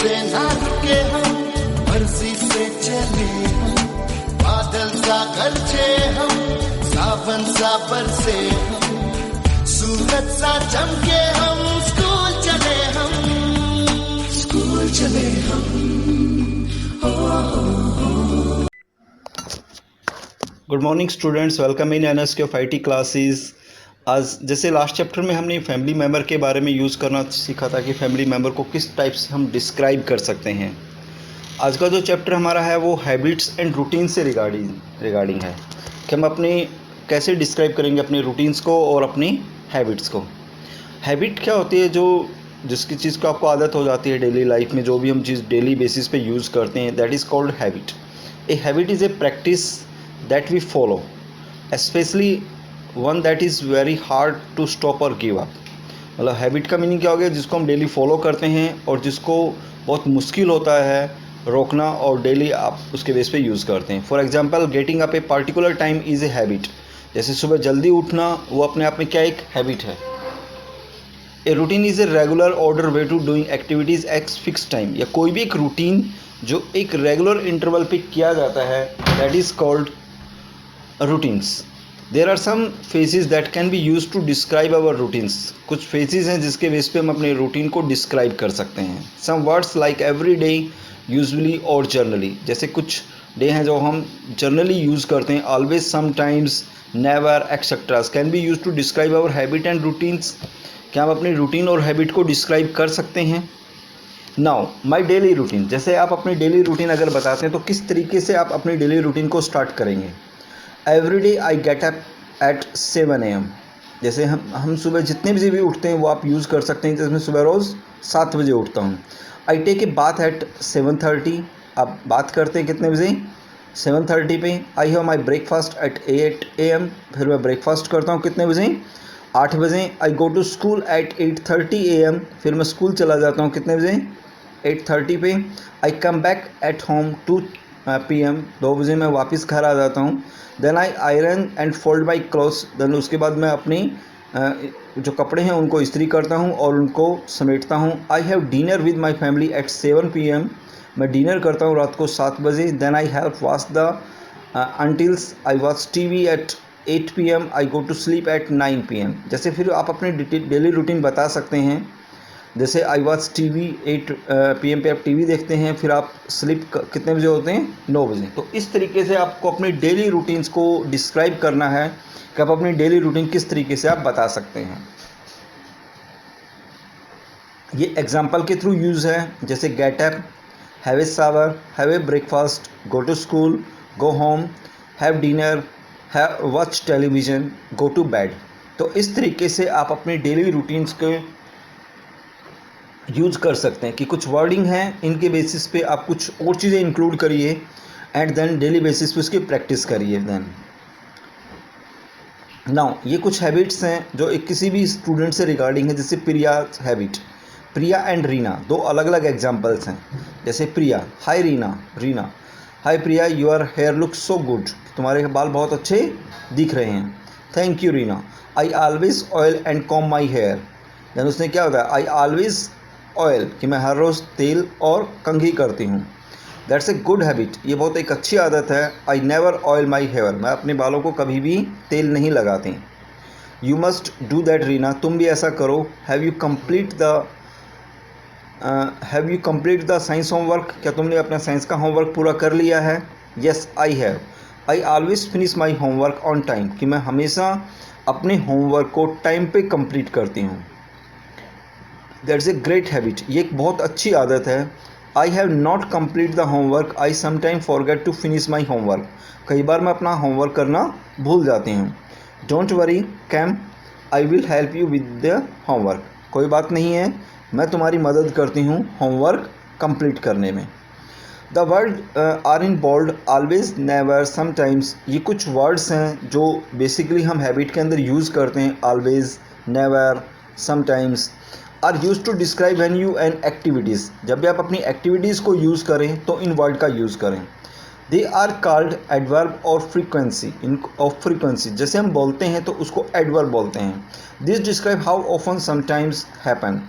से ना रुके हम, मर्जी से चले हम, बादल सा गरजे हम, सावन सा बरसे हम, सूरज सा चमके हम, स्कूल चले हम, स्कूल चले हम। Good morning students, welcome in NSK of IT classes. आज जैसे लास्ट चैप्टर में हमने फैमिली मेम्बर के बारे में यूज़ करना सीखा था कि फैमिली मेम्बर को किस टाइप से हम डिस्क्राइब कर सकते हैं। आज का जो चैप्टर हमारा है वो हैबिट्स एंड रूटीन से रिगार्डिंग है कि हम अपने कैसे डिस्क्राइब करेंगे अपने रूटीन्स को और अपनी हैबिट्स को। हैबिट क्या होती है? जिसकी चीज़ को आपको आदत हो जाती है डेली लाइफ में, जो भी हम चीज़ डेली बेसिस पे यूज़ करते हैं, that is called habit. A habit is a practice that we follow, especially one that is very hard to stop or give up। मतलब हैबिट का मीनिंग क्या हो गया? जिसको हम डेली फॉलो करते हैं और जिसको बहुत मुश्किल होता है रोकना और डेली आप उसके बेस पे यूज़ करते हैं। For example, getting up a particular time is a habit. जैसे सुबह जल्दी उठना, वो अपने आप में क्या एक हैबिट है। A routine is a regular order way to doing activities ex fix time, या कोई भी एक रूटीन जो एक रेगुलर इंटरवल पे किया जाता है, that is called routines। there are some phases that can be used to describe our routines। कुछ phases हैं जिसके बेस पे हम अपने रूटीन को डिस्क्राइब कर सकते हैं। some words like every day, usually और generally, जैसे कुछ डे हैं जो हम जनरली यूज़ करते हैं, always, sometimes, never, etc. can be used to describe our habit and routines। क्या हम अपनी रूटीन और हैबिट को डिस्क्राइब कर सकते हैं। नाउ माई डेली रूटीन, जैसे आप अपनी डेली रूटीन अगर बताते हैं तो किस तरीके से आप अपनी डेली रूटीन को स्टार्ट करेंगे। Every day I get up at 7 AM। जैसे हम सुबह जितने बजे भी उठते हैं वो आप यूज़ कर सकते हैं। जैसे मैं सुबह रोज़ 7 बजे उठता हूँ। I take a bath at 7:30। आप बात करते हैं कितने बजे? 7:30 पे। I have my breakfast at 8 AM। फिर मैं ब्रेकफास्ट करता हूँ कितने बजे? 8 बजे। I go to school at 8:30 AM। फिर मैं स्कूल चला जाता हूँ कितने बजे? 8:30 पे। I come back at home 2 PM। 2 बजे मैं वापस घर आ जाता हूँ। Then I iron and fold my clothes. Then उसके बाद मैं अपनी जो कपड़े हैं उनको इस्त्री करता हूँ और उनको समेटता हूँ। I have dinner with my family at 7 PM। मैं डिनर करता हूँ रात को 7 बजे। Then I have watch the until I watch TV at 8 PM। I go to sleep at 9 PM। जैसे फिर आप अपनी डेली रूटीन बता सकते हैं। जैसे आई वॉच TV 8 PM पे आप TV देखते हैं, फिर आप स्लीप कितने बजे होते हैं? 9 बजे। तो इस तरीके से आपको अपनी डेली रूटीन्स को डिस्क्राइब करना है कि आप अपनी डेली रूटीन किस तरीके से आप बता सकते हैं। ये एग्जाम्पल के थ्रू यूज़ है। जैसे get up, have a shower, have a breakfast, go to school, go home, have dinner, have watch television, go to bed. तो इस तरीके से आप अपनी डेली रूटीन्स के यूज़ कर सकते हैं कि कुछ वर्डिंग हैं, इनके बेसिस पे आप कुछ और चीज़ें इंक्लूड करिए एंड देन डेली बेसिस पे उसकी प्रैक्टिस करिए। देन नाउ ये कुछ हैबिट्स हैं जो एक किसी भी स्टूडेंट से रिगार्डिंग है। जैसे प्रिया हैबिट, प्रिया एंड रीना दो अलग अलग एग्जांपल्स हैं। जैसे Priya, hi Reena, Reena, hi Priya, your hair look so good. तुम्हारे बाल बहुत अच्छे दिख रहे हैं। Thank you Reena. I always oil and comb my hair. Then उसने क्या होता है? आई ऑलवेज ऑयल, कि मैं हर रोज़ तेल और कंघी करती हूँ। दैट्स ए गुड हैबिट, ये बहुत एक अच्छी आदत है। I never oil my hair, मैं अपने बालों को कभी भी तेल नहीं लगाती। You must do that Reena, तुम भी ऐसा करो। Have you complete the science homework, क्या तुमने अपना साइंस का होमवर्क पूरा कर लिया है? Yes I have. I always finish my homework on time, कि मैं हमेशा अपने होमवर्क को टाइम पे कंप्लीट करती हूँ। दैट्स ए ग्रेट हैबिट, ये एक बहुत अच्छी आदत है। I have not complete the homework, I sometime forget to finish my homework, कई बार मैं अपना होमवर्क करना भूल जाती हूँ। Don't worry Cam, I will help you with the homework, कोई बात नहीं है, मैं तुम्हारी मदद करती हूँ होमवर्क कंप्लीट करने में। The word are in bold, always, never, sometimes, ये कुछ वर्ड्स हैं जो बेसिकली हम हैबिट के अंदर यूज़ करते हैं। Always, never, sometimes are use to describe when you an activities. जब भी आप अपनी एक्टिविटीज़ को यूज़ करें तो इन वर्ड का यूज़ करें। दे आर कॉल्ड एडवर्ब और फ्रीक्वेंसी, इन ऑफ फ्रीक्वेंसी, जैसे हम बोलते हैं तो उसको एडवर्ब बोलते हैं। This describe how often sometimes happen,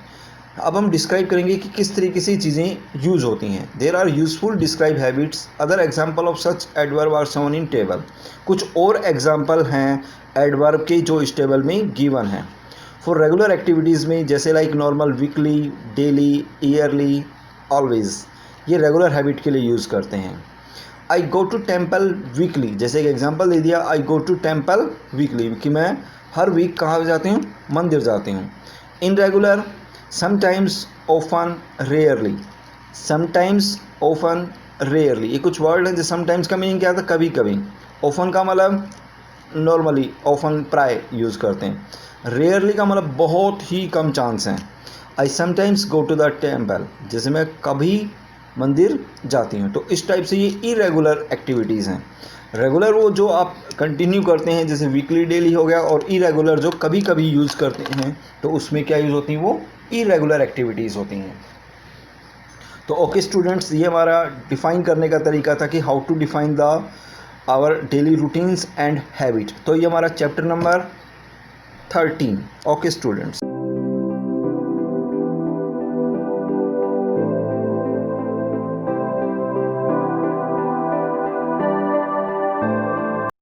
अब हम डिस्क्राइब करेंगे कि किस तरीके से चीज़ें यूज़ होती हैं। There are useful describe habits, other example of such adverb are shown in table. कुछ और एग्जाम्पल हैं एडवर्ब के जो इस टेबल में गिवन हैं। फॉर रेगुलर एक्टिविटीज़ में जैसे like normal, weekly, daily, yearly, always, ये रेगुलर हैबिट के लिए यूज़ करते हैं। आई गो टू टेम्पल वीकली, जैसे एक एग्जाम्पल दे दिया, आई गो टू टेम्पल वीकली, कि मैं हर वीक कहाँ जाती हूँ, मंदिर जाती हूँ। In regular, sometimes, often, rarely, sometimes, often, rarely, ये कुछ वर्ड हैं। जो समटाइम्स का मीनिंग क्या था, कभी कभी। ऑफन का मतलब नॉर्मली, ऑफन प्राय यूज़ करते हैं। रेयरली का मतलब बहुत ही कम चांस हैं। I sometimes go to the temple, जैसे मैं कभी मंदिर जाती हूँ। तो इस टाइप से ये इरेगुलर एक्टिविटीज़ हैं। रेगुलर वो जो आप कंटिन्यू करते हैं, जैसे वीकली, डेली हो गया, और इरेगुलर जो कभी कभी यूज़ करते हैं, तो उसमें क्या यूज़ होती हैं, वो इरेगुलर एक्टिविटीज़ होती हैं। तो ओके स्टूडेंट्स, ये हमारा डिफ़ाइन करने का तरीका था कि how to define the our daily routines and habit. तो ये हमारा चैप्टर नंबर 13। Okay students.